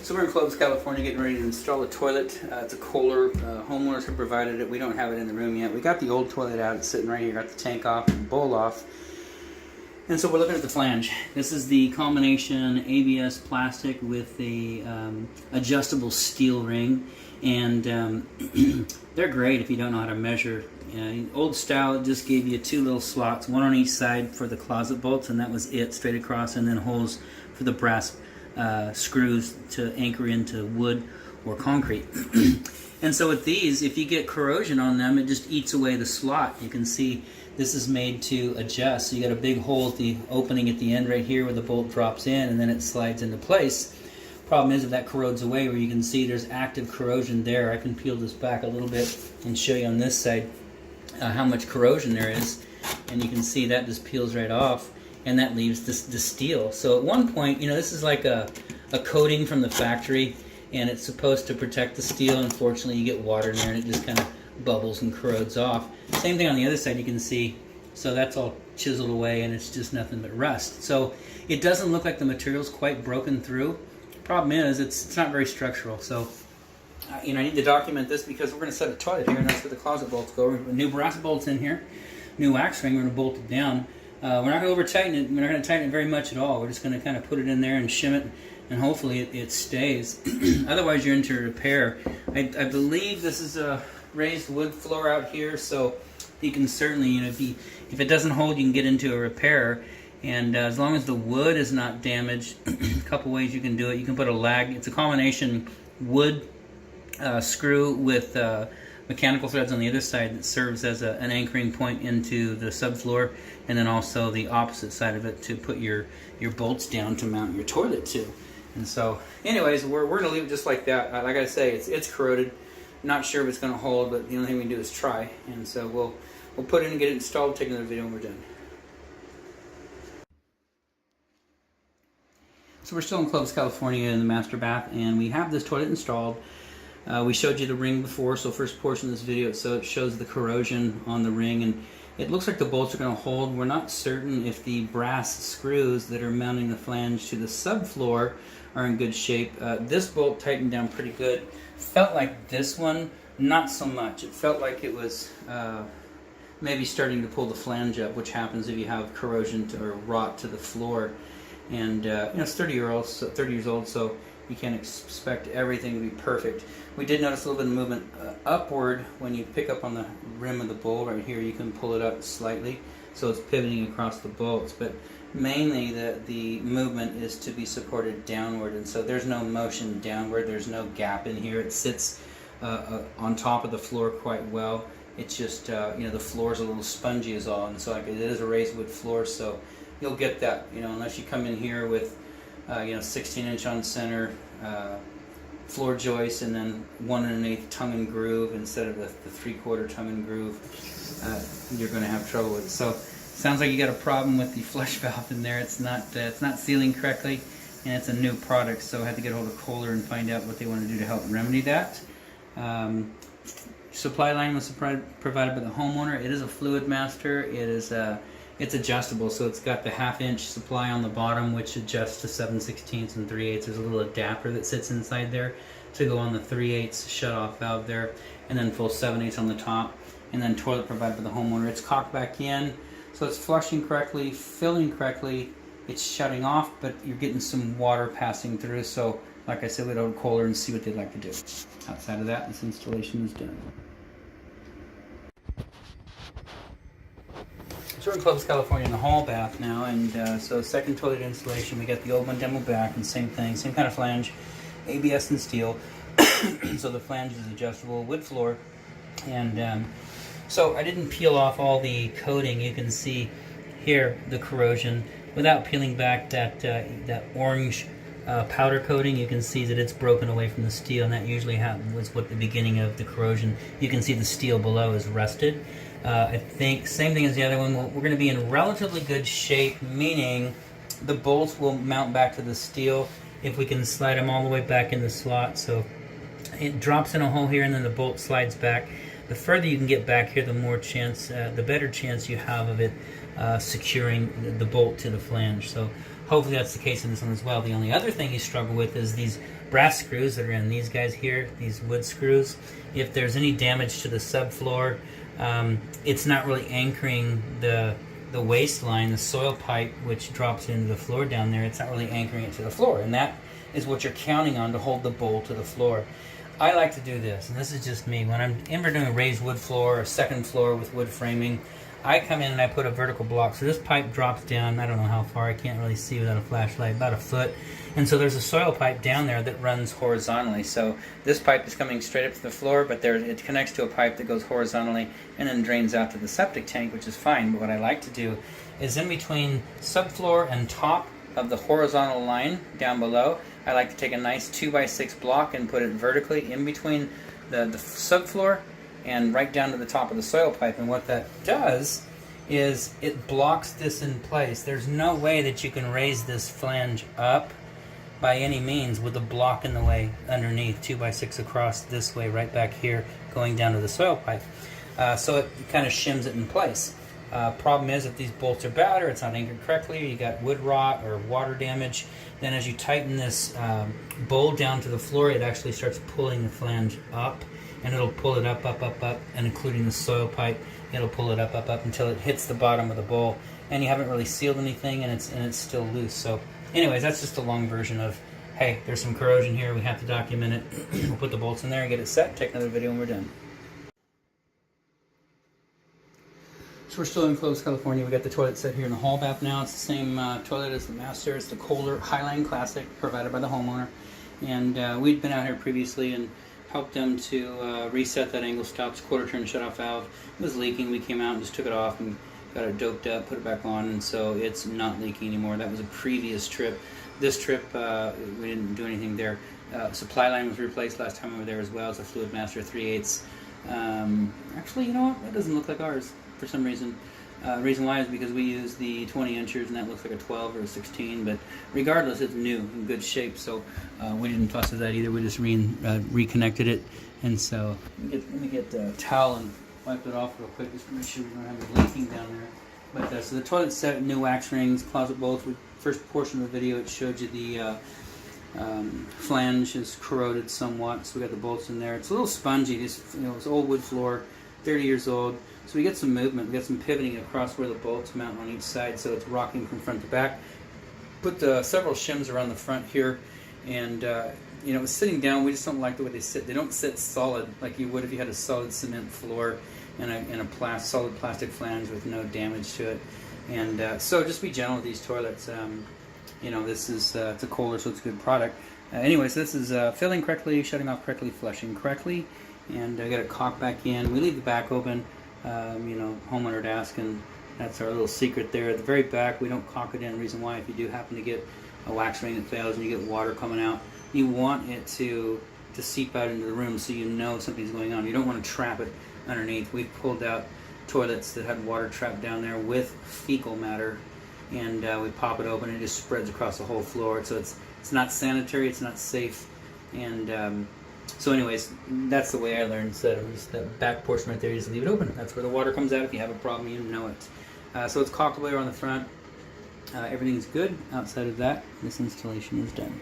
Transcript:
So we're in Clovis, California, getting ready to install a toilet. It's a Kohler. Homeowners have provided it. We don't have it in the room yet. We got the old toilet out. It's sitting right here. Got the tank off and the bowl off. And so we're looking at the flange. This is the combination ABS plastic with the adjustable steel ring. And they're great if you don't know how to measure. Old style, it just gave you two little slots, one on each side for the closet bolts, and that was it, straight across, and then holes for the brass screws to anchor into wood or concrete. And so with these, if you get corrosion on them, it just eats away the slot. You can see this is made to adjust. So you got a big hole at the opening at the end right here where the bolt drops in, and then it slides into place. Problem is, if that corrodes away, where you can see there's active corrosion there. I can peel this back a little bit and show you on this side how much corrosion there is, and you can see that just peels right off. And that leaves the steel. So at one point, this is like a coating from the factory, and it's supposed to protect the steel. Unfortunately, you get water in there and it just kind of bubbles and corrodes off. Same thing on the other side, you can see. So that's all chiseled away and it's just nothing but rust. So it doesn't look like the material's quite broken through. Problem is, it's not very structural. So I need to document this because we're going to set a toilet here, and that's where the closet bolts go. We're going to put new brass bolts in here, new wax ring. We're going to bolt it down. We're not going to over tighten it. We're not going to tighten it very much at all. We're just going to kind of put it in there and shim it, and hopefully it stays. Otherwise, you're into repair. I believe this is a raised wood floor out here, so you can certainly, if it doesn't hold, you can get into a repair. And as long as the wood is not damaged, a couple ways you can do it. You can put a lag. It's a combination wood screw with mechanical threads on the other side that serves as an anchoring point into the subfloor, and then also the opposite side of it to put your bolts down to mount your toilet to. And so anyways, we're going to leave it just like that. Like I say, it's corroded. Not sure if it's going to hold, but the only thing we can do is try. And so we'll put it in and get it installed, take another video when we're done. So we're still in Clovis, California in the master bath, and we have this toilet installed. We showed you the ring before, so first portion of this video, so it shows the corrosion on the ring, and it looks like the bolts are going to hold. We're not certain if the brass screws that are mounting the flange to the subfloor are in good shape. This bolt tightened down pretty good. Felt like this one, not so much. It felt like it was maybe starting to pull the flange up, which happens if you have corrosion or rot to the floor. And it's 30 years old, so you can't expect everything to be perfect. We did notice a little bit of movement upward when you pick up on the rim of the bowl right here. You can pull it up slightly, so it's pivoting across the bolts. But mainly the movement is to be supported downward, and so there's no motion downward. There's no gap in here. It sits on top of the floor quite well. It's just the floor is a little spongy is all, and so like it is a raised wood floor, so you'll get that. Unless you come in here with 16-inch on center floor joist and then 1 1/8 tongue and groove instead of the 3/4 tongue and groove, you're going to have trouble with it. So sounds like you got a problem with the flush valve in there. It's not sealing correctly, and it's a new product, so I had to get a hold of Kohler and find out what they want to do to help remedy that. Supply line was provided by the homeowner. It is a Fluid Master. It's adjustable, so it's got the 1/2-inch supply on the bottom, which adjusts to 7/16 and 3/8. There's a little adapter that sits inside there to go on the 3/8 shutoff valve there, and then full 7/8 on the top, and then toilet provided by the homeowner. It's cocked back in, so it's flushing correctly, filling correctly. It's shutting off, but you're getting some water passing through. So, like I said, we'd go to Kohler and see what they'd like to do. Outside of that, this installation is done. So we're in Clovis, California in the hall bath now, and so second toilet installation. We got the old one demo back, and same thing, same kind of flange, ABS and steel. So the flange is adjustable, wood floor, and so I didn't peel off all the coating. You can see here the corrosion without peeling back that orange powder coating. You can see that it's broken away from the steel, and that usually was what the beginning of the corrosion. You can see the steel below is rusted. I think same thing as the other one. We're going to be in relatively good shape, meaning the bolts will mount back to the steel if we can slide them all the way back in the slot. So it drops in a hole here, and then the bolt slides back. The further you can get back here, the better chance you have of it securing the bolt to the flange. So Hopefully that's the case in this one as well. The only other thing you struggle with is these brass screws that are in these guys here, these wood screws. If there's any damage to the subfloor, it's not really anchoring the waistline, the soil pipe, which drops into the floor down there. It's not really anchoring it to the floor, and that is what you're counting on to hold the bowl to the floor. I like to do this, and this is just me. When I'm ever doing a raised wood floor or second floor with wood framing, I come in and I put a vertical block. So this pipe drops down, I don't know how far, I can't really see without a flashlight, about a foot. And so there's a soil pipe down there that runs horizontally. So this pipe is coming straight up to the floor, but it connects to a pipe that goes horizontally and then drains out to the septic tank, which is fine. But what I like to do is in between subfloor and top of the horizontal line down below, I like to take a nice 2x6 block and put it vertically in between the subfloor and right down to the top of the soil pipe. And what that does is it blocks this in place. There's no way that you can raise this flange up by any means with a block in the way underneath, 2x6 across this way, right back here, going down to the soil pipe. So it kind of shims it in place. Problem is, if these bolts are bad or it's not anchored correctly, or you got wood rot or water damage, then as you tighten this bowl down to the floor, it actually starts pulling the flange up, and it'll pull it up, and including the soil pipe, it'll pull it up until it hits the bottom of the bowl, and you haven't really sealed anything, and it's still loose. So anyways, that's just a long version of, hey, there's some corrosion here, we have to document it. We'll put the bolts in there and get it set, take another video when we're done. So we're still in Clovis, California. We got the toilet set here in the hall bath now. It's the same toilet as the master. It's the Kohler Highline Classic, provided by the homeowner. And we'd been out here previously and helped them to reset that angle stops quarter turn shutoff valve. It was leaking. We came out and just took it off and got it doped up, put it back on, and so it's not leaking anymore. That was a previous trip. This trip, we didn't do anything there. Supply line was replaced last time we were there as well. It's a Fluid Master 3/8. Actually, you know what? That doesn't look like ours for some reason. Reason why is because we use the 20 inchers and that looks like a 12 or a 16, but regardless, it's new, in good shape, so we didn't fuss with that either. We just reconnected it, and so let me get a towel and wipe it off real quick just to make sure we don't have it leaking down there. But so the toilet set, new wax rings, closet bolts. First portion of the video, it showed you the flange is corroded somewhat, so we got the bolts in there. It's a little spongy. It's old wood floor, 30 years old. So we get some movement, we get some pivoting across where the bolts mount on each side, so it's rocking from front to back. Put several shims around the front here, and sitting down, we just don't like the way they sit. They don't sit solid like you would if you had a solid cement floor and a solid plastic flange with no damage to it. And so just be gentle with these toilets. This is it's a Kohler, so it's a good product. Anyways, this is filling correctly, shutting off correctly, flushing correctly, and I got it cocked back in. We leave the back open. Homeowner would ask, and that's our little secret there. At the very back, we don't caulk it in. Reason why, if you do happen to get a wax ring that fails and you get water coming out, you want it to seep out into the room so you know something's going on. You don't want to trap it underneath. We've pulled out toilets that had water trapped down there with fecal matter, and we pop it open and it just spreads across the whole floor. So it's not sanitary, it's not safe, and so anyways, that's the way I learned. Instead of just that back portion right there, you just leave it open. That's where the water comes out. If you have a problem, you know it. So it's caulked away on the front. Everything's good. Outside of that, this installation is done.